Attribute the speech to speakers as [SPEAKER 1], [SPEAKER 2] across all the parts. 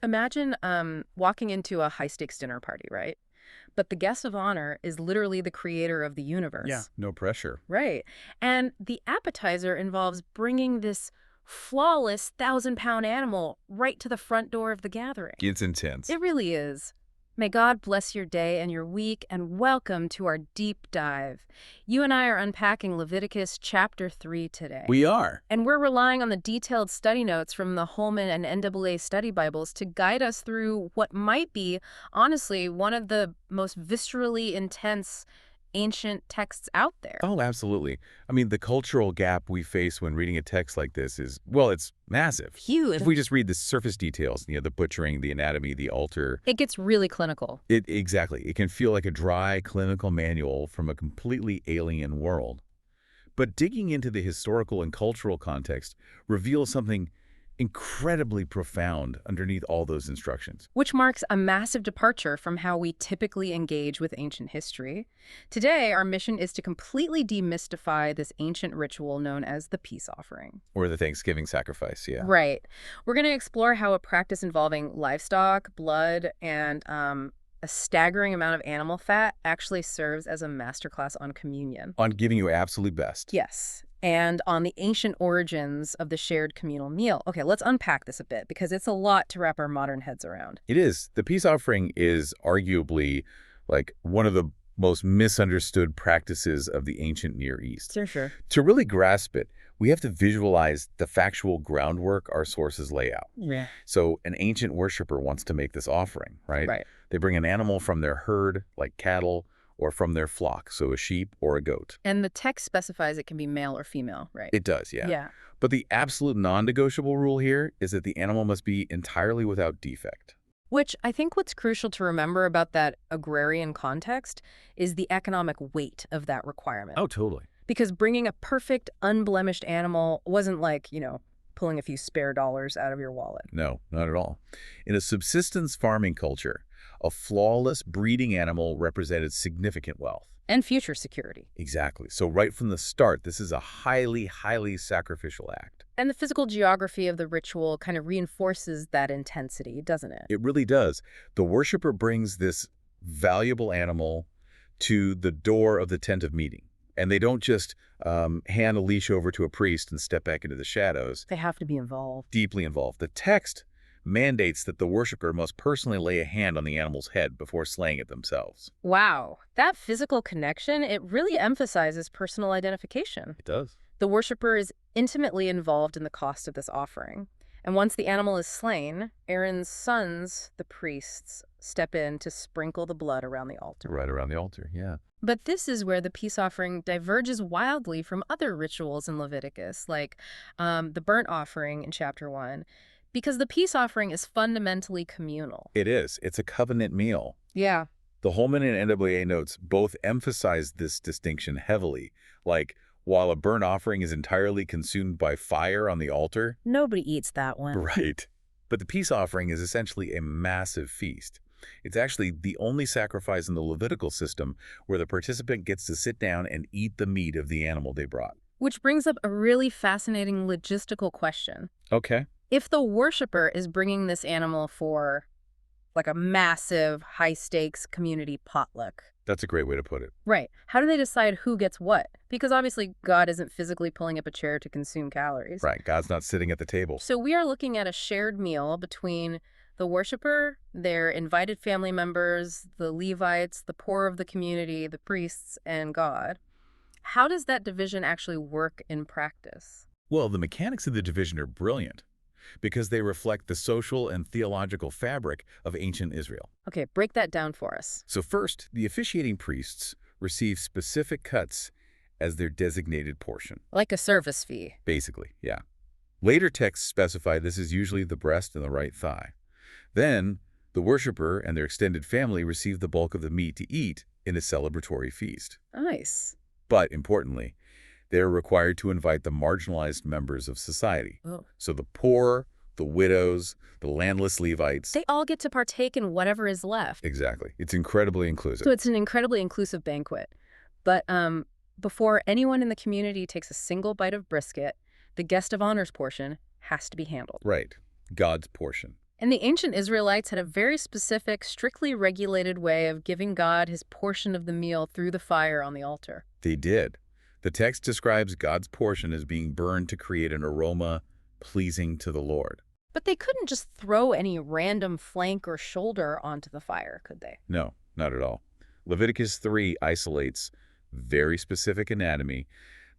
[SPEAKER 1] Imagine walking into a high-stakes dinner party, right? But the guest of honor is literally the creator of the
[SPEAKER 2] Yeah,
[SPEAKER 1] universe.
[SPEAKER 2] no pressure.
[SPEAKER 1] Right. And the appetizer involves bringing this flawless 1,000-pound animal right to the front door of the gathering.
[SPEAKER 2] It's intense.
[SPEAKER 1] It really is. May God bless your day and your week, and welcome to our deep dive. You and I are unpacking Leviticus chapter 3 today.
[SPEAKER 2] We are.
[SPEAKER 1] And we're relying on the detailed study notes from the Holman and NAA study Bibles to guide us through what might be, honestly, one of the most viscerally intense ancient texts out there.
[SPEAKER 2] Oh, absolutely. I mean, the cultural gap we face when reading a text like this is, well, it's massive.
[SPEAKER 1] Huge.
[SPEAKER 2] If we just read the surface details, the butchering, the anatomy, the altar.
[SPEAKER 1] It gets really clinical.
[SPEAKER 2] Exactly. It can feel like a dry clinical manual from a completely alien world. But digging into the historical and cultural context reveals something incredibly profound underneath all those instructions.
[SPEAKER 1] Which marks a massive departure from how we typically engage with ancient history. Today, our mission is to completely demystify this ancient ritual known as the peace offering.
[SPEAKER 2] Or the Thanksgiving sacrifice, yeah.
[SPEAKER 1] Right. We're going to explore how a practice involving livestock, blood, and a staggering amount of animal fat actually serves as a masterclass on communion.
[SPEAKER 2] On giving your absolute best.
[SPEAKER 1] Yes. And on the ancient origins of the shared communal meal. Okay, let's unpack this a bit because it's a lot to wrap our modern heads around.
[SPEAKER 2] It is. The peace offering is arguably like one of the most misunderstood practices of the ancient Near East.
[SPEAKER 1] Sure.
[SPEAKER 2] To really grasp it, we have to visualize the factual groundwork our sources lay out.
[SPEAKER 1] Yeah.
[SPEAKER 2] So an ancient worshiper wants to make this offering, right?
[SPEAKER 1] Right.
[SPEAKER 2] They bring an animal from their herd, like cattle, or from their flock, so a sheep or a goat.
[SPEAKER 1] And the text specifies it can be male or female, right?
[SPEAKER 2] It does, yeah.
[SPEAKER 1] Yeah.
[SPEAKER 2] But the absolute non-negotiable rule here is that the animal must be entirely without defect.
[SPEAKER 1] Which I think what's crucial to remember about that agrarian context is the economic weight of that requirement.
[SPEAKER 2] Oh, totally.
[SPEAKER 1] Because bringing a perfect, unblemished animal wasn't like, pulling a few spare dollars out of your wallet.
[SPEAKER 2] No, not at all. In a subsistence farming culture, a flawless breeding animal represented significant wealth.
[SPEAKER 1] And future security.
[SPEAKER 2] Exactly. So right from the start, this is a highly, highly sacrificial act.
[SPEAKER 1] And the physical geography of the ritual kind of reinforces that intensity, doesn't it?
[SPEAKER 2] It really does. The worshiper brings this valuable animal to the door of the tent of meeting. And they don't just hand a leash over to a priest and step back into the shadows.
[SPEAKER 1] They have to be involved.
[SPEAKER 2] Deeply involved. The text mandates that the worshiper must personally lay a hand on the animal's head before slaying it themselves.
[SPEAKER 1] Wow. That physical connection, it really emphasizes personal identification.
[SPEAKER 2] It does.
[SPEAKER 1] The worshiper is intimately involved in the cost of this offering. And once the animal is slain, Aaron's sons, the priests, step in to sprinkle the blood around the altar.
[SPEAKER 2] Right around the altar, yeah.
[SPEAKER 1] But this is where the peace offering diverges wildly from other rituals in Leviticus, like the burnt offering in chapter 1, because the peace offering is fundamentally communal.
[SPEAKER 2] It is. It's a covenant meal.
[SPEAKER 1] Yeah.
[SPEAKER 2] The Holman and NAA notes both emphasize this distinction heavily, like, while a burnt offering is entirely consumed by fire on the altar.
[SPEAKER 1] Nobody eats that one.
[SPEAKER 2] Right. But the peace offering is essentially a massive feast. It's actually the only sacrifice in the Levitical system where the participant gets to sit down and eat the meat of the animal they brought.
[SPEAKER 1] Which brings up a really fascinating logistical question.
[SPEAKER 2] Okay.
[SPEAKER 1] If the worshiper is bringing this animal for like a massive, high-stakes community potluck.
[SPEAKER 2] That's a great way to put it.
[SPEAKER 1] Right. How do they decide who gets what? Because obviously God isn't physically pulling up a chair to consume calories.
[SPEAKER 2] Right. God's not sitting at the table.
[SPEAKER 1] So we are looking at a shared meal between the worshiper, their invited family members, the Levites, the poor of the community, the priests, and God. How does that division actually work in practice?
[SPEAKER 2] Well, the mechanics of the division are brilliant because they reflect the social and theological fabric of ancient Israel.
[SPEAKER 1] Okay, break that down for us.
[SPEAKER 2] So first, the officiating priests receive specific cuts as their designated portion.
[SPEAKER 1] Like a service fee.
[SPEAKER 2] Basically, yeah. Later texts specify this is usually the breast and the right thigh. Then, the worshiper and their extended family receive the bulk of the meat to eat in a celebratory feast.
[SPEAKER 1] Nice.
[SPEAKER 2] But importantly, they're required to invite the marginalized members of society.
[SPEAKER 1] Oh.
[SPEAKER 2] So the poor, the widows, the landless Levites.
[SPEAKER 1] They all get to partake in whatever is left.
[SPEAKER 2] Exactly. It's incredibly inclusive.
[SPEAKER 1] So it's an incredibly inclusive banquet. But before anyone in the community takes a single bite of brisket, the guest of honor's portion has to be handled.
[SPEAKER 2] Right. God's portion.
[SPEAKER 1] And the ancient Israelites had a very specific, strictly regulated way of giving God his portion of the meal through the fire on the altar.
[SPEAKER 2] They did. The text describes God's portion as being burned to create an aroma pleasing to the Lord.
[SPEAKER 1] But they couldn't just throw any random flank or shoulder onto the fire, could they?
[SPEAKER 2] No, not at all. Leviticus 3 isolates very specific anatomy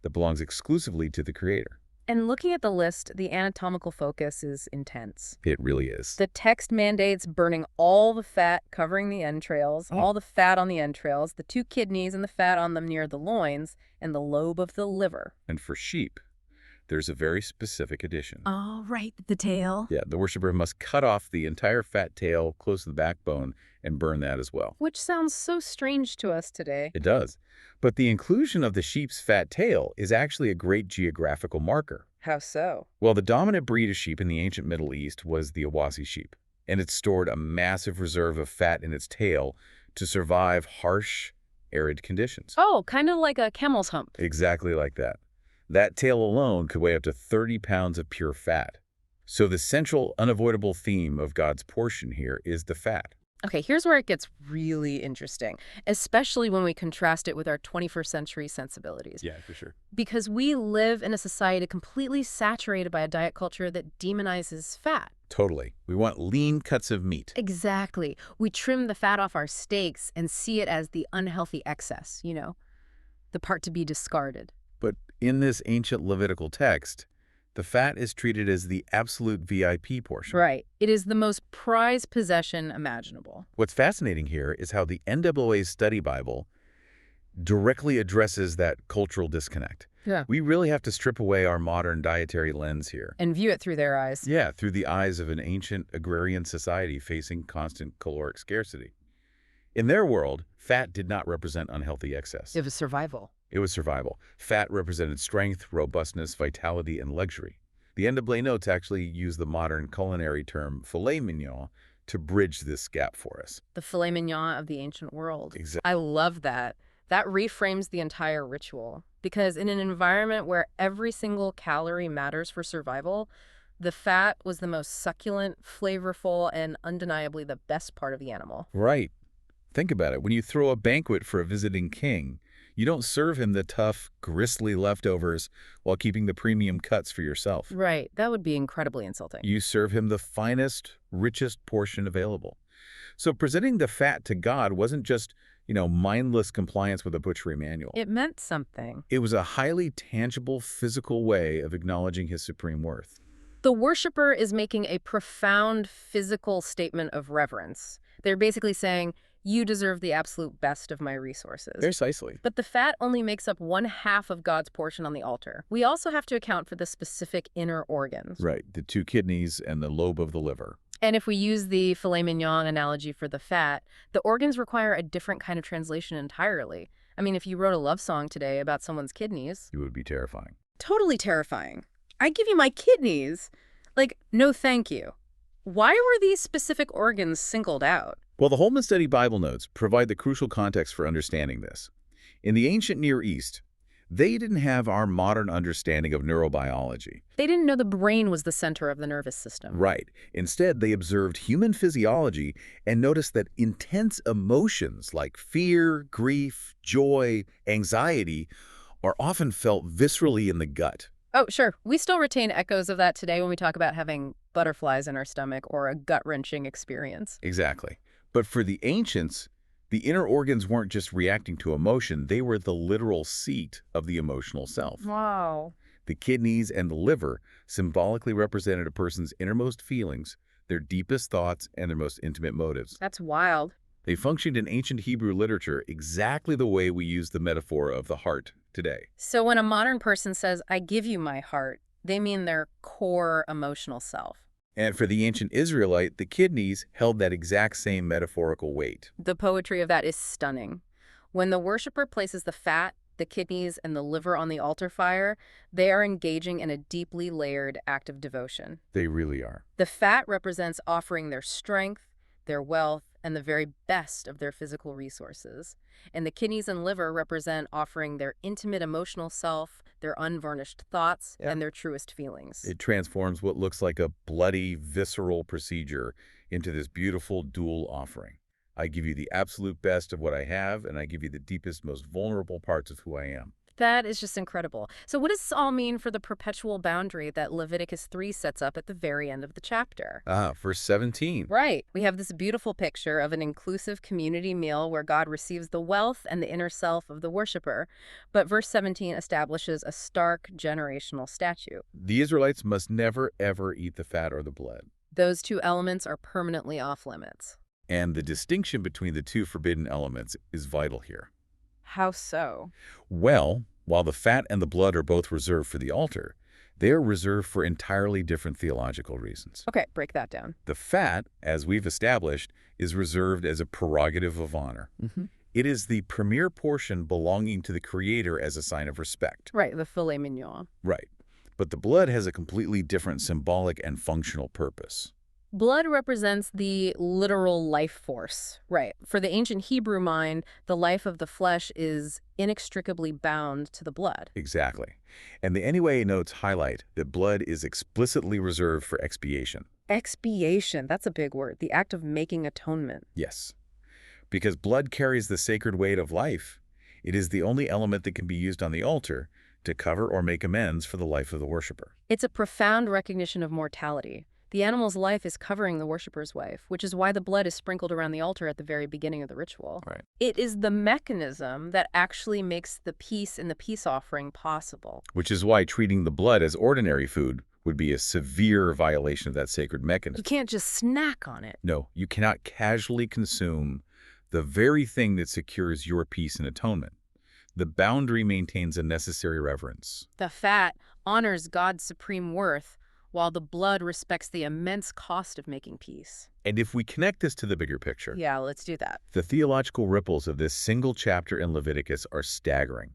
[SPEAKER 2] that belongs exclusively to the Creator.
[SPEAKER 1] And looking at the list, the anatomical focus is intense.
[SPEAKER 2] It really is.
[SPEAKER 1] The text mandates burning all the fat covering the entrails, all the fat on the entrails, the 2 kidneys and the fat on them near the loins, and the lobe of the liver.
[SPEAKER 2] And for sheep, there's a very specific addition.
[SPEAKER 1] Oh, right, the tail.
[SPEAKER 2] Yeah, the worshiper must cut off the entire fat tail close to the backbone and burn that as well.
[SPEAKER 1] Which sounds so strange to us today.
[SPEAKER 2] It does. But the inclusion of the sheep's fat tail is actually a great geographical marker.
[SPEAKER 1] How so?
[SPEAKER 2] Well, the dominant breed of sheep in the ancient Middle East was the Awasi sheep, and it stored a massive reserve of fat in its tail to survive harsh, arid conditions.
[SPEAKER 1] Oh, kind of like a camel's hump.
[SPEAKER 2] Exactly like that. That tail alone could weigh up to 30 pounds of pure fat. So the central, unavoidable theme of God's portion here is the fat.
[SPEAKER 1] Okay, here's where it gets really interesting, especially when we contrast it with our 21st century sensibilities.
[SPEAKER 2] Yeah, for sure.
[SPEAKER 1] Because we live in a society completely saturated by a diet culture that demonizes fat.
[SPEAKER 2] Totally. We want lean cuts of meat.
[SPEAKER 1] Exactly. We trim the fat off our steaks and see it as the unhealthy excess, the part to be discarded.
[SPEAKER 2] But in this ancient Levitical text, the fat is treated as the absolute VIP portion.
[SPEAKER 1] Right. It is the most prized possession imaginable.
[SPEAKER 2] What's fascinating here is how the NAA's study Bible directly addresses that cultural disconnect.
[SPEAKER 1] Yeah.
[SPEAKER 2] We really have to strip away our modern dietary lens here.
[SPEAKER 1] And view it through their eyes.
[SPEAKER 2] Yeah, through the eyes of an ancient agrarian society facing constant caloric scarcity. In their world, fat did not represent unhealthy excess.
[SPEAKER 1] It was survival.
[SPEAKER 2] It was survival. Fat represented strength, robustness, vitality, and luxury. The NAA notes actually use the modern culinary term filet mignon to bridge this gap for us.
[SPEAKER 1] The filet mignon of the ancient world.
[SPEAKER 2] Exactly.
[SPEAKER 1] I love that. That reframes the entire ritual. Because in an environment where every single calorie matters for survival, the fat was the most succulent, flavorful, and undeniably the best part of the animal.
[SPEAKER 2] Right. Think about it. When you throw a banquet for a visiting king, you don't serve him the tough, gristly leftovers while keeping the premium cuts for yourself.
[SPEAKER 1] Right. That would be incredibly insulting.
[SPEAKER 2] You serve him the finest, richest portion available. So presenting the fat to God wasn't just, mindless compliance with a butchery manual.
[SPEAKER 1] It meant something.
[SPEAKER 2] It was a highly tangible, physical way of acknowledging his supreme worth.
[SPEAKER 1] The worshiper is making a profound physical statement of reverence. They're basically saying, you deserve the absolute best of my resources.
[SPEAKER 2] Precisely.
[SPEAKER 1] But the fat only makes up 1/2 of God's portion on the altar. We also have to account for the specific inner organs.
[SPEAKER 2] Right, the 2 kidneys and the lobe of the liver.
[SPEAKER 1] And if we use the filet mignon analogy for the fat, the organs require a different kind of translation entirely. I mean, if you wrote a love song today about someone's kidneys...
[SPEAKER 2] It would be terrifying.
[SPEAKER 1] Totally terrifying. I give you my kidneys. No thank you. Why were these specific organs singled out?
[SPEAKER 2] Well, the Holman Study Bible Notes provide the crucial context for understanding this. In the ancient Near East, they didn't have our modern understanding of neurobiology.
[SPEAKER 1] They didn't know the brain was the center of the nervous system.
[SPEAKER 2] Right. Instead, they observed human physiology and noticed that intense emotions like fear, grief, joy, anxiety are often felt viscerally in the gut.
[SPEAKER 1] Oh, sure. We still retain echoes of that today when we talk about having butterflies in our stomach or a gut-wrenching experience.
[SPEAKER 2] Exactly. But for the ancients, the inner organs weren't just reacting to emotion, they were the literal seat of the emotional self.
[SPEAKER 1] Wow.
[SPEAKER 2] The kidneys and the liver symbolically represented a person's innermost feelings, their deepest thoughts, and their most intimate motives.
[SPEAKER 1] That's wild.
[SPEAKER 2] They functioned in ancient Hebrew literature exactly the way we use the metaphor of the heart today.
[SPEAKER 1] So when a modern person says, I give you my heart, they mean their core emotional self.
[SPEAKER 2] And for the ancient Israelite, the kidneys held that exact same metaphorical weight.
[SPEAKER 1] The poetry of that is stunning. When the worshiper places the fat, the kidneys, and the liver on the altar fire, they are engaging in a deeply layered act of devotion.
[SPEAKER 2] They really are.
[SPEAKER 1] The fat represents offering their strength, their wealth, and the very best of their physical resources. And the kidneys and liver represent offering their intimate emotional self, their unvarnished thoughts,
[SPEAKER 2] Yeah.
[SPEAKER 1] and their truest feelings.
[SPEAKER 2] It transforms what looks like a bloody, visceral procedure into this beautiful dual offering. I give you the absolute best of what I have, and I give you the deepest, most vulnerable parts of who I am.
[SPEAKER 1] That is just incredible. So what does this all mean for the perpetual boundary that Leviticus 3 sets up at the very end of the chapter?
[SPEAKER 2] Verse 17.
[SPEAKER 1] Right. We have this beautiful picture of an inclusive community meal where God receives the wealth and the inner self of the worshiper. But verse 17 establishes a stark generational statute.
[SPEAKER 2] The Israelites must never, ever eat the fat or the blood.
[SPEAKER 1] Those two elements are permanently off limits.
[SPEAKER 2] And the distinction between the two forbidden elements is vital here.
[SPEAKER 1] How so?
[SPEAKER 2] Well, while the fat and the blood are both reserved for the altar, they are reserved for entirely different theological reasons.
[SPEAKER 1] Okay, break that down.
[SPEAKER 2] The fat, as we've established, is reserved as a prerogative of honor. It is the premier portion belonging to the Creator as a sign of respect.
[SPEAKER 1] Right, the filet mignon.
[SPEAKER 2] Right. But the blood has a completely different symbolic and functional purpose.
[SPEAKER 1] Blood represents the literal life force. Right. For the ancient Hebrew mind, the life of the flesh is inextricably bound to the blood.
[SPEAKER 2] Exactly. And the NUA notes highlight that blood is explicitly reserved for expiation.
[SPEAKER 1] Expiation, that's a big word. The act of making atonement.
[SPEAKER 2] Yes. Because blood carries the sacred weight of life, it is the only element that can be used on the altar to cover or make amends for the life of the worshiper.
[SPEAKER 1] It's a profound recognition of mortality. The animal's life is covering the worshiper's life, which is why the blood is sprinkled around the altar at the very beginning of the ritual.
[SPEAKER 2] Right.
[SPEAKER 1] It is the mechanism that actually makes the peace in the peace offering possible.
[SPEAKER 2] Which is why treating the blood as ordinary food would be a severe violation of that sacred
[SPEAKER 1] You
[SPEAKER 2] mechanism.
[SPEAKER 1] can't just snack on it.
[SPEAKER 2] No, you cannot casually consume the very thing that secures your peace and atonement. The boundary maintains a necessary reverence.
[SPEAKER 1] The fat honors God's supreme worth, while the blood respects the immense cost of making peace.
[SPEAKER 2] And if we connect this to the bigger picture,
[SPEAKER 1] Yeah, let's do that.
[SPEAKER 2] the theological ripples of this single chapter in Leviticus are staggering.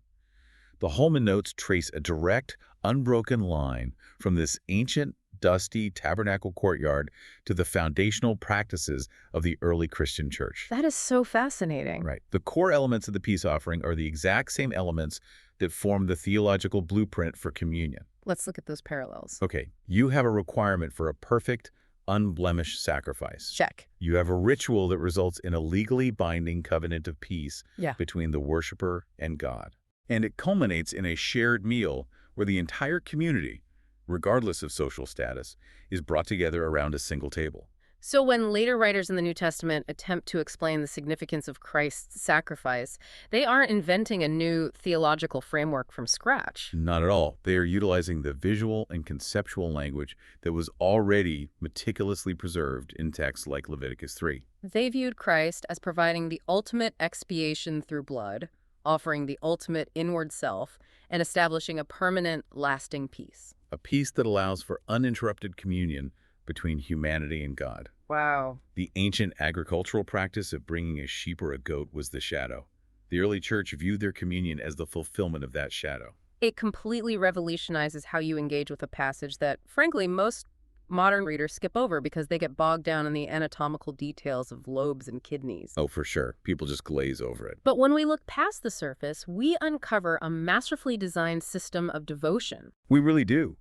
[SPEAKER 2] The Holman notes trace a direct, unbroken line from this ancient, dusty tabernacle courtyard to the foundational practices of the early Christian church.
[SPEAKER 1] That is so fascinating.
[SPEAKER 2] Right. The core elements of the peace offering are the exact same elements that form the theological blueprint for communion.
[SPEAKER 1] Let's look at those parallels.
[SPEAKER 2] Okay, you have a requirement for a perfect, unblemished sacrifice.
[SPEAKER 1] Check.
[SPEAKER 2] You have a ritual that results in a legally binding covenant of peace
[SPEAKER 1] Yeah.
[SPEAKER 2] between the worshiper and God. And it culminates in a shared meal where the entire community, regardless of social status, is brought together around a single table.
[SPEAKER 1] So when later writers in the New Testament attempt to explain the significance of Christ's sacrifice, they aren't inventing a new theological framework from scratch.
[SPEAKER 2] Not at all. They are utilizing the visual and conceptual language that was already meticulously preserved in texts like Leviticus 3.
[SPEAKER 1] They viewed Christ as providing the ultimate expiation through blood, offering the ultimate inward self, and establishing a permanent, lasting peace.
[SPEAKER 2] A peace that allows for uninterrupted communion between humanity and God.
[SPEAKER 1] Wow.
[SPEAKER 2] The ancient agricultural practice of bringing a sheep or a goat was the shadow. The early church viewed their communion as the fulfillment of that shadow.
[SPEAKER 1] It completely revolutionizes how you engage with a passage that, frankly, most modern readers skip over because they get bogged down in the anatomical details of lobes and kidneys.
[SPEAKER 2] Oh, for sure. People just glaze over it.
[SPEAKER 1] But when we look past the surface, we uncover a masterfully designed system of devotion.
[SPEAKER 2] We really do.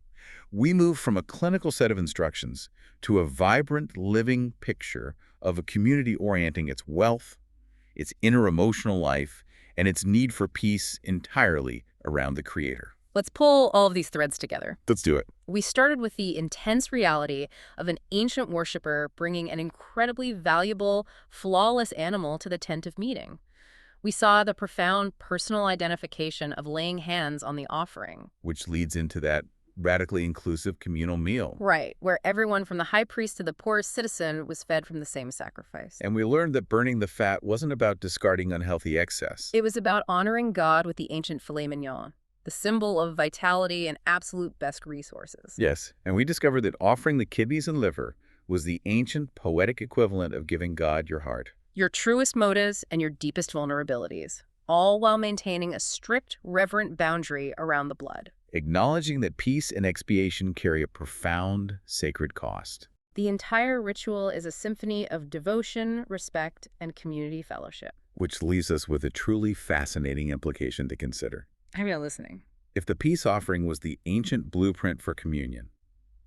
[SPEAKER 2] We move from a clinical set of instructions to a vibrant, living picture of a community orienting its wealth, its inner emotional life, and its need for peace entirely around the Creator.
[SPEAKER 1] Let's pull all of these threads together.
[SPEAKER 2] Let's do it.
[SPEAKER 1] We started with the intense reality of an ancient worshiper bringing an incredibly valuable, flawless animal to the tent of meeting. We saw the profound personal identification of laying hands on the offering.
[SPEAKER 2] Which leads into that radically inclusive communal meal.
[SPEAKER 1] Right, where everyone from the high priest to the poorest citizen was fed from the same sacrifice.
[SPEAKER 2] And we learned that burning the fat wasn't about discarding unhealthy excess.
[SPEAKER 1] It was about honoring God with the ancient filet mignon, the symbol of vitality and absolute best resources.
[SPEAKER 2] Yes, and we discovered that offering the kidneys and liver was the ancient poetic equivalent of giving God your heart.
[SPEAKER 1] Your truest motives and your deepest vulnerabilities, all while maintaining a strict, reverent boundary around the blood.
[SPEAKER 2] Acknowledging that peace and expiation carry a profound, sacred cost.
[SPEAKER 1] The entire ritual is a symphony of devotion, respect, and community fellowship.
[SPEAKER 2] Which leaves us with a truly fascinating implication to consider.
[SPEAKER 1] I'm not listening.
[SPEAKER 2] If the peace offering was the ancient blueprint for communion,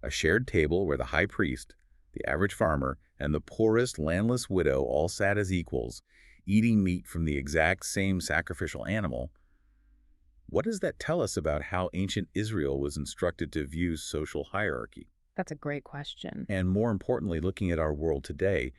[SPEAKER 2] a shared table where the high priest, the average farmer, and the poorest landless widow all sat as equals, eating meat from the exact same sacrificial animal, what does that tell us about how ancient Israel was instructed to view social hierarchy?
[SPEAKER 1] That's a great question.
[SPEAKER 2] And more importantly, looking at our world today,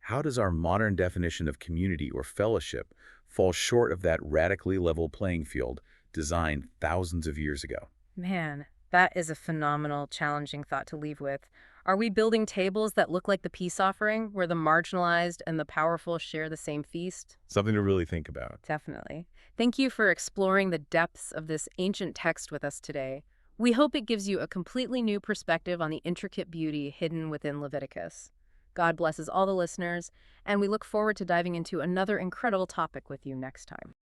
[SPEAKER 2] how does our modern definition of community or fellowship fall short of that radically level playing field designed thousands of years ago?
[SPEAKER 1] Man, that is a phenomenal, challenging thought to leave with. Are we building tables that look like the peace offering, where the marginalized and the powerful share the same feast?
[SPEAKER 2] Something to really think about.
[SPEAKER 1] Definitely. Thank you for exploring the depths of this ancient text with us today. We hope it gives you a completely new perspective on the intricate beauty hidden within Leviticus. God blesses all the listeners, and we look forward to diving into another incredible topic with you next time.